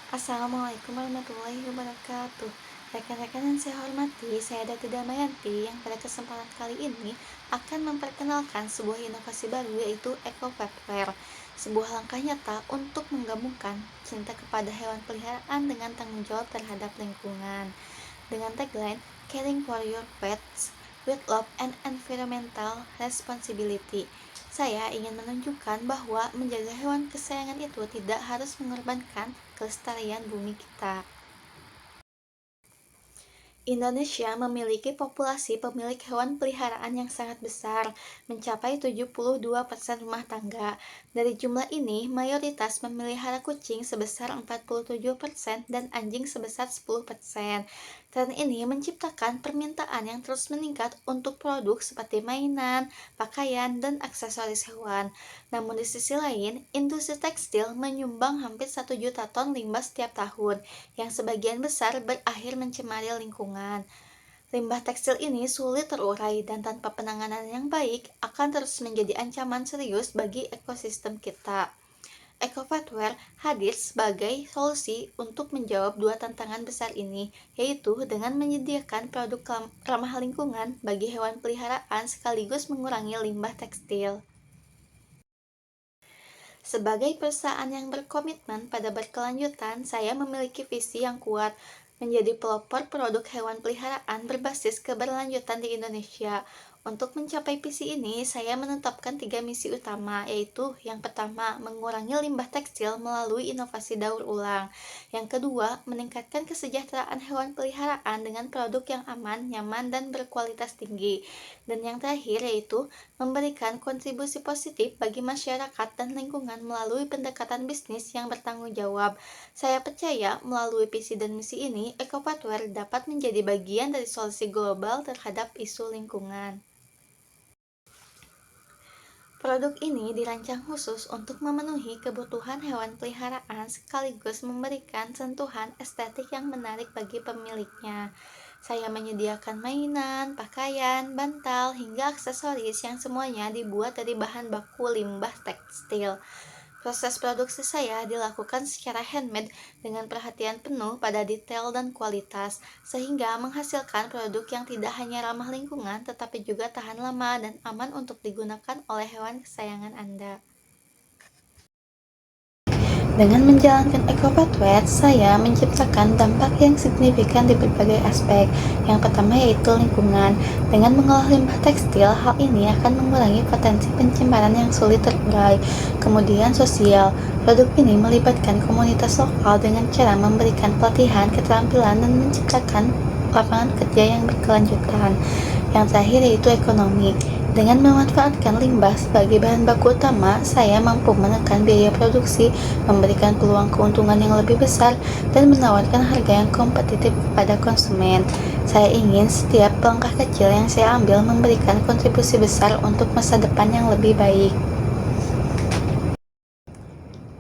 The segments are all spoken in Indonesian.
Assalamualaikum warahmatullahi wabarakatuh. Rekan-rekan yang saya hormati, saya Dati Damayanti yang pada kesempatan kali ini akan memperkenalkan sebuah inovasi baru yaitu Eco Pet sebuah langkah nyata untuk menggabungkan cinta kepada hewan peliharaan dengan tanggung jawab terhadap lingkungan. Dengan tagline Caring for Your Pets with Love and Environmental Responsibility, saya ingin menunjukkan bahwa menjaga hewan kesayangan itu tidak harus mengorbankan kelestarian bumi kita. Indonesia memiliki populasi pemilik hewan peliharaan yang sangat besar, mencapai 72% rumah tangga. Dari jumlah ini, mayoritas memelihara kucing sebesar 47% dan anjing sebesar 10%. Tren ini menciptakan permintaan yang terus meningkat untuk produk seperti mainan, pakaian, dan aksesoris hewan. Namun di sisi lain, industri tekstil menyumbang hampir 1 juta ton limbah setiap tahun, yang sebagian besar berakhir mencemari lingkungan. Limbah tekstil ini sulit terurai dan tanpa penanganan yang baik akan terus menjadi ancaman serius bagi ekosistem kita. EcoVetware hadir sebagai solusi untuk menjawab dua tantangan besar ini, yaitu dengan menyediakan produk ramah lingkungan bagi hewan peliharaan sekaligus mengurangi limbah tekstil. Sebagai perusahaan yang berkomitmen pada berkelanjutan, saya memiliki visi yang kuat menjadi pelopor produk hewan peliharaan berbasis keberlanjutan di Indonesia. Untuk mencapai visi ini, saya menetapkan 3 misi utama, yaitu yang pertama, mengurangi limbah tekstil melalui inovasi daur ulang. Yang kedua, meningkatkan kesejahteraan hewan peliharaan dengan produk yang aman, nyaman, dan berkualitas tinggi. Dan yang terakhir yaitu memberikan kontribusi positif bagi masyarakat dan lingkungan melalui pendekatan bisnis yang bertanggung jawab. Saya percaya melalui visi dan misi ini, EcoPatware dapat menjadi bagian dari solusi global terhadap isu lingkungan. Produk ini dirancang khusus untuk memenuhi kebutuhan hewan peliharaan sekaligus memberikan sentuhan estetik yang menarik bagi pemiliknya. Saya menyediakan mainan, pakaian, bantal, hingga aksesoris yang semuanya dibuat dari bahan baku limbah tekstil. Proses produksi saya dilakukan secara handmade dengan perhatian penuh pada detail dan kualitas, sehingga menghasilkan produk yang tidak hanya ramah lingkungan tetapi juga tahan lama dan aman untuk digunakan oleh hewan kesayangan Anda. Dengan menjalankan EcoPathway, saya menciptakan dampak yang signifikan di berbagai aspek. Yang pertama yaitu lingkungan. Dengan mengolah limbah tekstil, hal ini akan mengurangi potensi pencemaran yang sulit terurai. Kemudian sosial. Produk ini melibatkan komunitas lokal dengan cara memberikan pelatihan, keterampilan, dan menciptakan lapangan kerja yang berkelanjutan. Yang terakhir yaitu ekonomi. Dengan memanfaatkan limbah sebagai bahan baku utama, saya mampu menekan biaya produksi, memberikan peluang keuntungan yang lebih besar, dan menawarkan harga yang kompetitif kepada konsumen. Saya ingin setiap langkah kecil yang saya ambil memberikan kontribusi besar untuk masa depan yang lebih baik.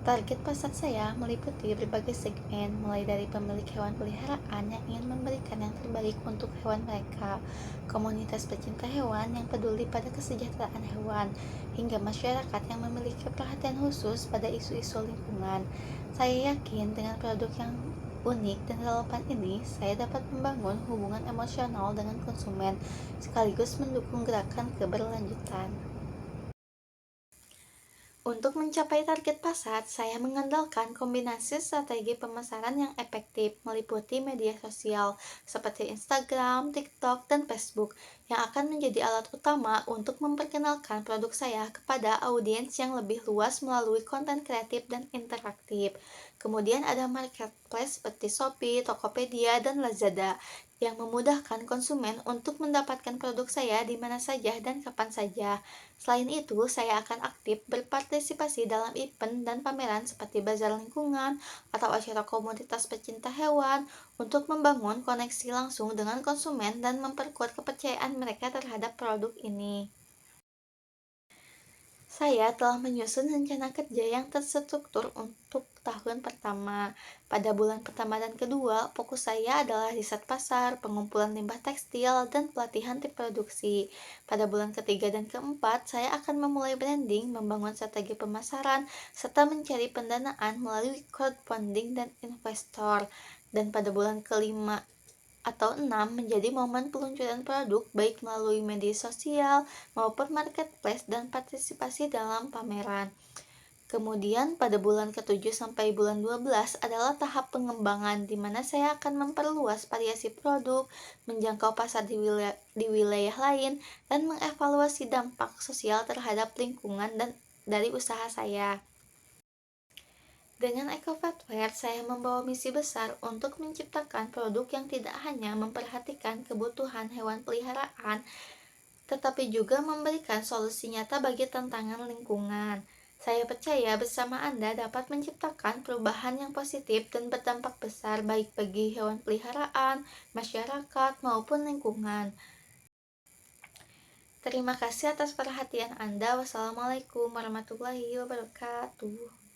Target pasar saya meliputi berbagai segmen, mulai dari pemilik hewan peliharaan yang ingin memberikan yang terbaik untuk hewan mereka, komunitas pecinta hewan yang peduli pada kesejahteraan hewan, hingga masyarakat yang memiliki perhatian khusus pada isu-isu lingkungan. Saya yakin dengan produk yang unik dan relevan ini, saya dapat membangun hubungan emosional dengan konsumen, sekaligus mendukung gerakan keberlanjutan. Untuk mencapai target pasar, saya mengandalkan kombinasi strategi pemasaran yang efektif, meliputi media sosial seperti Instagram, TikTok, dan Facebook, yang akan menjadi alat utama untuk memperkenalkan produk saya kepada audiens yang lebih luas melalui konten kreatif dan interaktif. Kemudian ada marketplace seperti Shopee, Tokopedia, dan Lazada yang memudahkan konsumen untuk mendapatkan produk saya di mana saja dan kapan saja. Selain itu, saya akan aktif berpartisipasi dalam event dan pameran seperti bazar lingkungan atau acara komunitas pecinta hewan untuk membangun koneksi langsung dengan konsumen dan memperkuat kepercayaan mereka terhadap produk ini. Saya telah menyusun rencana kerja yang terstruktur untuk tahun tahun pertama. Pada bulan pertama dan kedua, fokus saya adalah riset pasar, pengumpulan limbah tekstil, dan pelatihan tim produksi. Pada bulan ketiga dan keempat, saya akan memulai branding, membangun strategi pemasaran, serta mencari pendanaan melalui crowdfunding dan investor. Dan pada bulan kelima atau 6 menjadi momen peluncuran produk baik melalui media sosial maupun marketplace dan partisipasi dalam pameran. Kemudian pada bulan ke-7 sampai bulan 12 adalah tahap pengembangan di mana saya akan memperluas variasi produk, menjangkau pasar di wilayah lain, dan mengevaluasi dampak sosial terhadap lingkungan dan dari usaha saya. Dengan Ecovetware, saya membawa misi besar untuk menciptakan produk yang tidak hanya memperhatikan kebutuhan hewan peliharaan, tetapi juga memberikan solusi nyata bagi tantangan lingkungan. Saya percaya bersama Anda dapat menciptakan perubahan yang positif dan berdampak besar baik bagi hewan peliharaan, masyarakat, maupun lingkungan. Terima kasih atas perhatian Anda. Wassalamualaikum warahmatullahi wabarakatuh.